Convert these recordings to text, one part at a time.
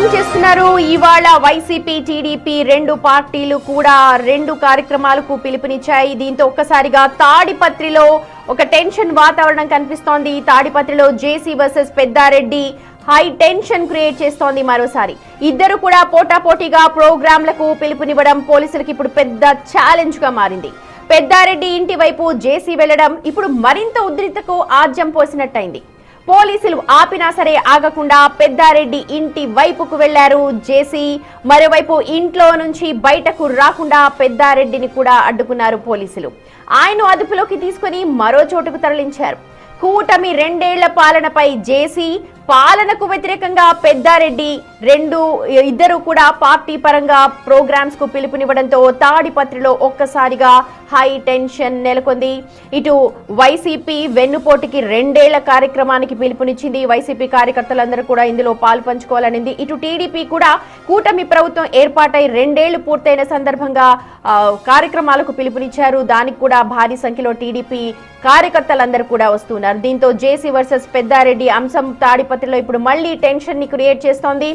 Opening చేస్తున్నారు. ఇవాళ YCP TDP రెండు పార్టీలు కూడా రెండు కార్యక్రమాలకు పిలుపునిచ్చాయి. దీంతో ఒక్కసారిగా తాడిపత్రిలో ఒక టెన్షన్ వాతావరణం కనిపిస్తోంది. తాడిపత్రిలో JC versus Peddareddy high tension create చేస్తోంది. మరోసారి ఇద్దరు కూడా పోటాపోటీగా ప్రోగ్రాంలకు పిలుపునివ్వడం పోలీసులకు ఇప్పుడు పెద్ద ఛాలెంజ్ గా మారింది. పెద్దారెడ్డి ఇంటి వైపు జేసీ వెళ్లడం ఇప్పుడు మరింత ఉద్రిక్తతకు ఆజ్యం పోసినట్టయింది. పోలీసులు ఆపినా సరే ఆగకుండా పెద్దారెడ్డి ఇంటి వైపుకు వెళ్లారు జేసీ. మరోవైపు ఇంట్లో నుంచి బయటకు రాకుండా పెద్దారెడ్డిని కూడా అడ్డుకున్నారు పోలీసులు. ఆయన అదుపులోకి తీసుకుని మరో చోటుకు తరలించారు. కూటమి 2 ఏళ్ల పాలనపై జేసీ, పాలనకు వ్యతిరేకంగా పెద్దారెడ్డి ఇద్దరు కూడా పార్టీ పరంగా ప్రోగ్రామ్స్ కు పిలుపునివ్వడంతో తాడిపత్రిలో ఒక్కసారిగా హై టెన్షన్ నెలకొంది. ఇటు వైసీపీ వెన్నుపోటుకి 2 ఏళ్ల కార్యక్రమానికి పిలుపునిచ్చింది. వైసీపీ కార్యకర్తలందరూ కూడా ఇందులో పాలు పంచుకోవాలనింది. ఇటు టీడీపీ కూడా కూటమి ప్రభుత్వం ఏర్పాటై 2 ఏళ్లు పూర్తయిన సందర్భంగా కార్యక్రమాలకు పిలుపునిచ్చారు. దానికి కూడా భారీ సంఖ్యలో టీడీపీ కార్యకర్తలందరూ కూడా వస్తున్నారు. దీంతో జేసీ వర్సెస్ పెద్దారెడ్డి అంశం తాడిపత్రిలో ఇప్పుడు మళ్లీ టెన్షన్ ని క్రియేట్ చేస్తోంది.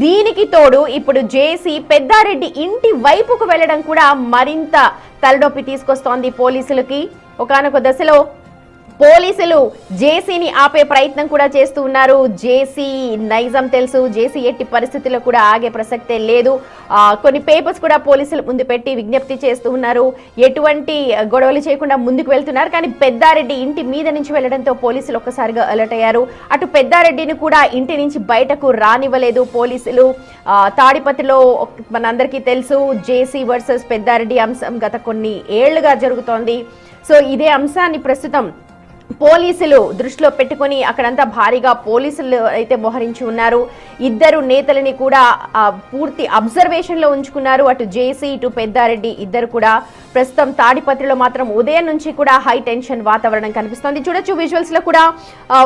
దీనికి తోడు ఇప్పుడు జేసీ పెద్దారెడ్డి ఇంటి వైపుకు వెళ్లడం కూడా మరింత తలనొప్పి తీసుకొస్తోంది పోలీసులకి. ఒకానొక దశలో పోలీసులు జేసీని ఆపే ప్రయత్నం కూడా చేస్తూ ఉన్నారు. జేసీ నైజం తెలుసు, జేసీ ఎట్టి పరిస్థితుల్లో కూడా ఆగే ప్రసక్తే లేదు. కొన్ని పేపర్స్ కూడా పోలీసులు ముందు పెట్టి విజ్ఞప్తి చేస్తూ ఉన్నారు. ఎటువంటి గొడవలు చేయకుండా ముందుకు వెళ్తున్నారు. కానీ పెద్దారెడ్డి ఇంటి మీద నుంచి వెళ్లడంతో పోలీసులు ఒక్కసారిగా అలర్ట్ అయ్యారు. అటు పెద్దారెడ్డిని కూడా ఇంటి నుంచి బయటకు రానివ్వలేదు పోలీసులు. తాడిపత్రిలో మనందరికీ తెలుసు జేసీ వర్సెస్ పెద్దారెడ్డి అంశం గత కొన్ని ఏళ్లుగా జరుగుతోంది. సో ఇదే అంశాన్ని ప్రస్తుతం పోలీసులు దృష్టిలో పెట్టుకుని అక్కడంతా భారీగా పోలీసులు అయితే మోహరించి ఉన్నారు. ఇద్దరు నేతలని కూడా పూర్తి అబ్జర్వేషన్ లో ఉంచుకున్నారు. అటు జేసీ ఇటు పెద్దారెడ్డి ఇద్దరు కూడా ప్రస్తుతం తాడిపత్రిలో మాత్రం ఉదయం నుంచి కూడా హై టెన్షన్ వాతావరణం కనిపిస్తోంది. చూడొచ్చు విజువల్స్ లో కూడా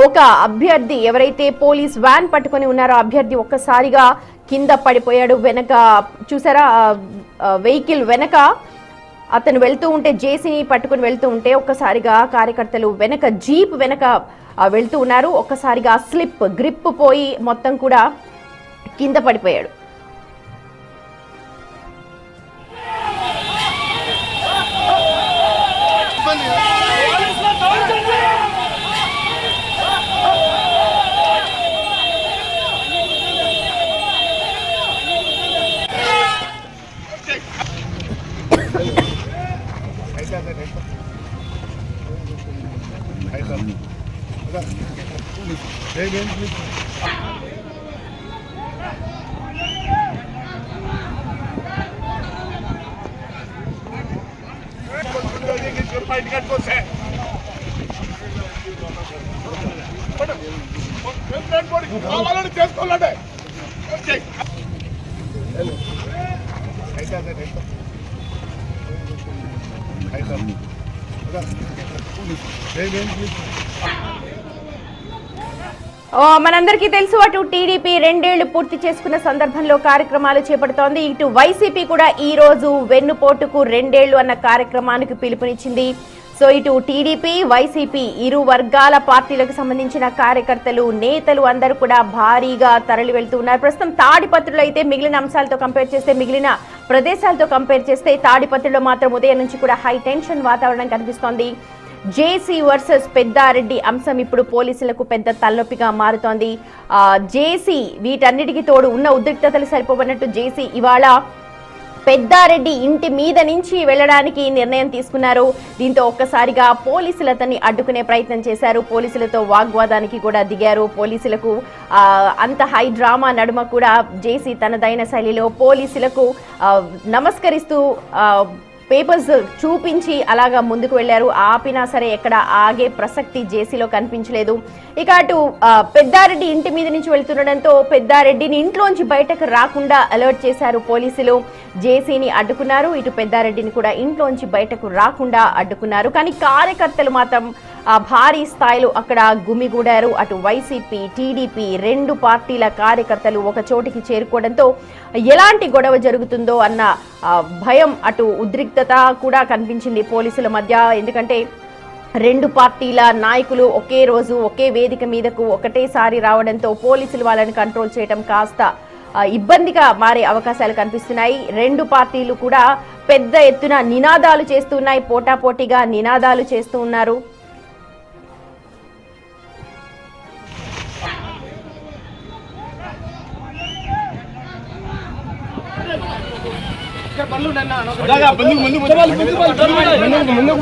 ఒక అభ్యర్థి ఎవరైతే పోలీస్ వ్యాన్ పట్టుకుని ఉన్నారో అభ్యర్థి ఒక్కసారిగా కింద పడిపోయాడు. వెనక చూసారా వెహికల్ వెనక అతను వెళ్తూ ఉంటే జేసీని పట్టుకుని వెళ్తూ ఉంటే ఒక్కసారిగా కార్యకర్తలు వెనక జీప్ వెనక వెళ్తూ ఉన్నారు. ఒక్కసారిగా స్లిప్ గ్రిప్ పోయి మొత్తం కూడా కింద పడిపోయాడు. చేసుకోవాలంటే మనందరికీ తెలుసు అటు టీడీపీ 2 ఏళ్లు పూర్తి చేసుకున్న సందర్భంలో కార్యక్రమాలు చేపడుతోంది. ఇటు వైసీపీ కూడా ఈ రోజు వెన్నుపోటుకు 2 ఏళ్లు అన్న కార్యక్రమానికి పిలుపునిచ్చింది. సో ఇటు టీడీపీ వైసీపీ ఇరు వర్గాల పార్టీలకు సంబంధించిన కార్యకర్తలు నేతలు అందరూ కూడా భారీగా తరలి వెళ్తూ ఉన్నారు. ప్రస్తుతం తాడిపత్రిలో అయితే మిగిలిన అంశాలతో కంపేర్ చేస్తే మిగిలిన ప్రదేశాలతో కంపేర్ చేస్తే తాడిపత్రిలో మాత్రం ఉదయం నుంచి కూడా హై టెన్షన్ వాతావరణం కనిపిస్తోంది. జేసీ వర్సెస్ పెద్దారెడ్డి అంశం ఇప్పుడు పోలీసులకు పెద్ద తలనొప్పిగా మారుతోంది. జేసీ వీటన్నిటికీ తోడు ఉన్న ఉద్రిక్తతలు సరిపోవన్నట్టు జేసీ ఇవాళ పెద్దారెడ్డి ఇంటి మీద నుంచి వెళ్లడానికి నిర్ణయం తీసుకున్నారు. దీంతో ఒక్కసారిగా పోలీసులు అతన్ని అడ్డుకునే ప్రయత్నం చేశారు. పోలీసులతో వాగ్వాదానికి కూడా దిగారు. పోలీసులకు అంత హై డ్రామా నడుమ కూడా జేసీ తనదైన శైలిలో పోలీసులకు నమస్కరిస్తూ పేపర్స్ చూపించి అలాగా ముందుకు వెళ్లారు. ఆపినా సరే ఎక్కడ ఆగే ప్రసక్తి జేసీలో కనిపించలేదు. ఇక అటు పెద్దారెడ్డి ఇంటి మీద నుంచి వెళ్తుండడంతో పెద్దారెడ్డిని ఇంట్లోంచి బయటకు రాకుండా అలర్ట్ చేశారు పోలీసులు. జేసీని అడ్డుకున్నారు. ఇటు పెద్దారెడ్డిని కూడా ఇంట్లోంచి బయటకు రాకుండా అడ్డుకున్నారు. కానీ కార్యకర్తలు మాత్రం భారీ స్థాయిలో అక్కడ గుమిగూడారు. అటు వైసీపీ టీడీపీ 2 పార్టీల కార్యకర్తలు ఒక చోటికి చేరుకోవడంతో ఎలాంటి గొడవ జరుగుతుందో అన్న భయం అటు ఉద్రిక్తత కూడా కనిపించింది పోలీసుల మధ్య. ఎందుకంటే 2 పార్టీల నాయకులు ఒకే రోజు ఒకే వేదిక మీదకు ఒకటేసారి రావడంతో పోలీసులు వాళ్ళని కంట్రోల్ చేయడం కాస్త ఇబ్బందిగా మారే అవకాశాలు కనిపిస్తున్నాయి. రెండు పార్టీలు కూడా పెద్ద ఎత్తున నినాదాలు చేస్తున్నాయి, పోటాపోటీగా నినాదాలు చేస్తూ ఉన్నారు. ముందుకు